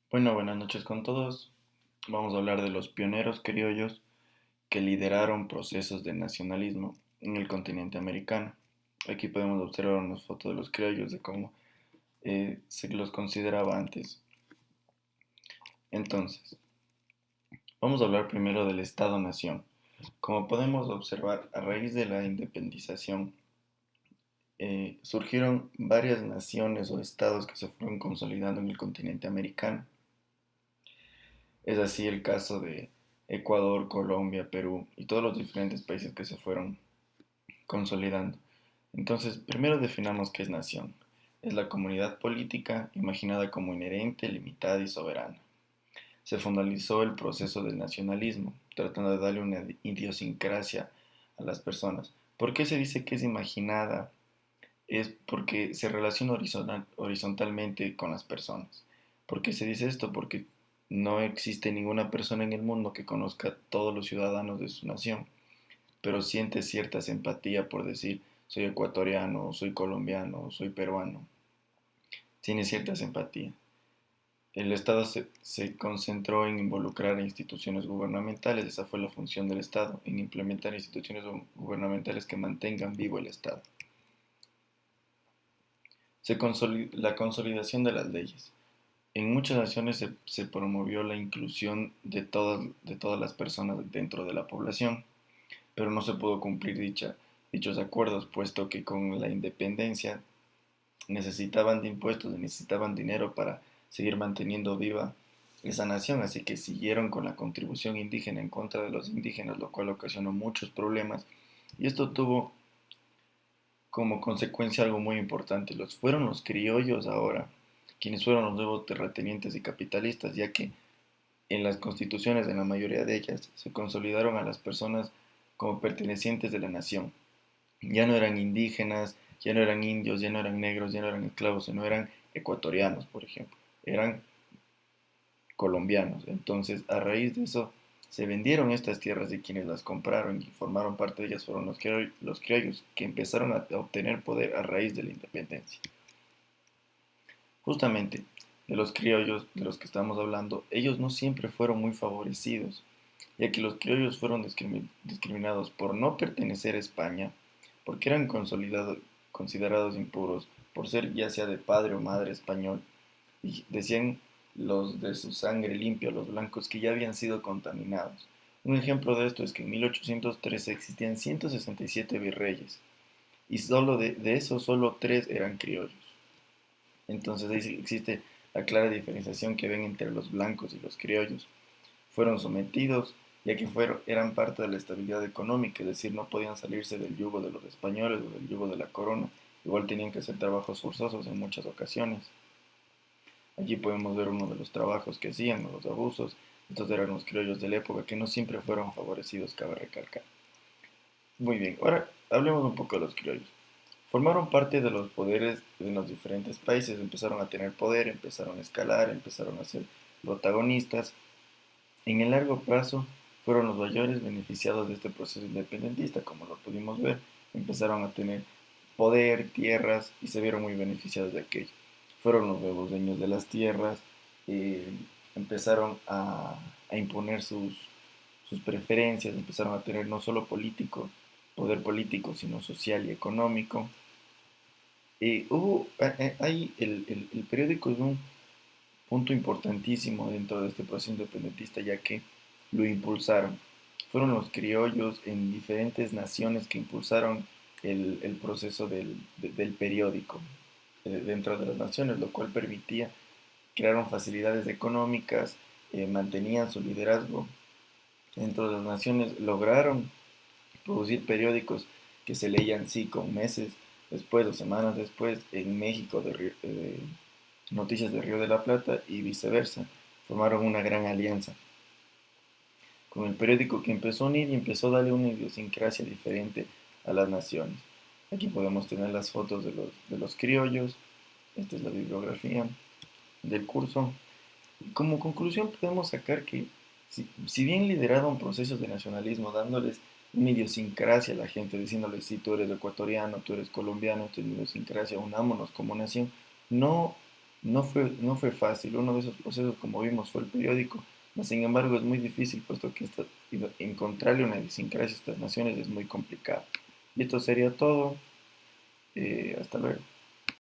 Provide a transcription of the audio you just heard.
Bueno, buenas noches con todos. Vamos a hablar de los pioneros criollos que lideraron procesos de nacionalismo en el continente americano. Aquí podemos observar unas fotos de los criollos, de cómo se los consideraba antes. Entonces, vamos a hablar primero del Estado-Nación. Como podemos observar, a raíz de la independización, surgieron varias naciones o estados que se fueron consolidando en el continente americano. Es así el caso de Ecuador, Colombia, Perú y todos los diferentes países que se fueron consolidando. Entonces, primero definamos qué es nación. Es la comunidad política imaginada como inherente, limitada y soberana. Se formalizó el proceso del nacionalismo, tratando de darle una idiosincrasia a las personas. ¿Por qué se dice que es imaginada? Es porque se relaciona horizontalmente con las personas. ¿Por qué se dice esto? Porque no existe ninguna persona en el mundo que conozca a todos los ciudadanos de su nación, pero siente cierta simpatía por decir soy ecuatoriano, soy colombiano, soy peruano. Tiene cierta simpatía. El Estado se concentró en involucrar a instituciones gubernamentales, esa fue la función del Estado, en implementar instituciones gubernamentales que mantengan vivo el Estado. La consolidación de las leyes. En muchas naciones se promovió la inclusión de todas las personas dentro de la población, pero no se pudo cumplir dichos acuerdos, puesto que con la independencia necesitaban de impuestos, necesitaban dinero para seguir manteniendo viva esa nación, así que siguieron con la contribución indígena en contra de los indígenas, lo cual ocasionó muchos problemas, y esto tuvo como consecuencia algo muy importante. Fueron los criollos ahora quienes fueron los nuevos terratenientes y capitalistas, ya que en las constituciones, en la mayoría de ellas, se consolidaron a las personas como pertenecientes de la nación. Ya no eran indígenas, ya no eran indios, ya no eran negros, ya no eran esclavos, sino eran ecuatorianos, por ejemplo. Eran colombianos. Entonces, a raíz de eso, se vendieron estas tierras de quienes las compraron y formaron parte de ellas fueron los criollos, que empezaron a obtener poder a raíz de la independencia. Justamente, de los criollos de los que estamos hablando, ellos no siempre fueron muy favorecidos, ya que los criollos fueron discriminados por no pertenecer a España, porque eran considerados impuros, por ser ya sea de padre o madre español, y decían los de su sangre limpia, los blancos, que ya habían sido contaminados. Un ejemplo de esto es que en 1813 existían 167 virreyes, y solo de esos, solo 3 eran criollos. Entonces ahí sí existe la clara diferenciación que ven entre los blancos y los criollos. Fueron sometidos ya que eran parte de la estabilidad económica, es decir, no podían salirse del yugo de los españoles o del yugo de la corona. Igual tenían que hacer trabajos forzosos en muchas ocasiones. Allí podemos ver uno de los trabajos que hacían, los abusos. Estos eran los criollos de la época que no siempre fueron favorecidos, cabe recalcar. Muy bien, ahora hablemos un poco de los criollos. Formaron parte de los poderes de los diferentes países, empezaron a tener poder, empezaron a escalar, empezaron a ser protagonistas. En el largo plazo fueron los mayores beneficiados de este proceso independentista, como lo pudimos ver, empezaron a tener poder, tierras y se vieron muy beneficiados de aquello. Fueron los nuevos dueños de las tierras, eh, empezaron a imponer sus preferencias, empezaron a tener no solo poder político, sino social y económico. Ahí el periódico es un punto importantísimo dentro de este proceso independentista, ya que lo impulsaron. Fueron los criollos en diferentes naciones que impulsaron el proceso del periódico dentro de las naciones, lo cual permitía, crearon facilidades económicas, mantenían su liderazgo dentro de las naciones, lograron producir periódicos que se leían, sí, con meses después o semanas después en México de Noticias de Río de la Plata y viceversa. Formaron una gran alianza con el periódico que empezó a unir y empezó a darle una idiosincrasia diferente a las naciones. Aquí podemos tener las fotos de los criollos, esta es la bibliografía del curso. Y como conclusión podemos sacar que si bien lideraron procesos de nacionalismo, dándoles una idiosincrasia a la gente, diciéndoles si tú eres ecuatoriano, tú eres colombiano, esta es mi idiosincrasia, unámonos como nación, no No fue fácil. Uno de esos procesos, como vimos, fue el periódico. Mas, sin embargo, es muy difícil, puesto que encontrarle una idiosincrasia a estas naciones es muy complicado. Y esto sería todo. Hasta luego.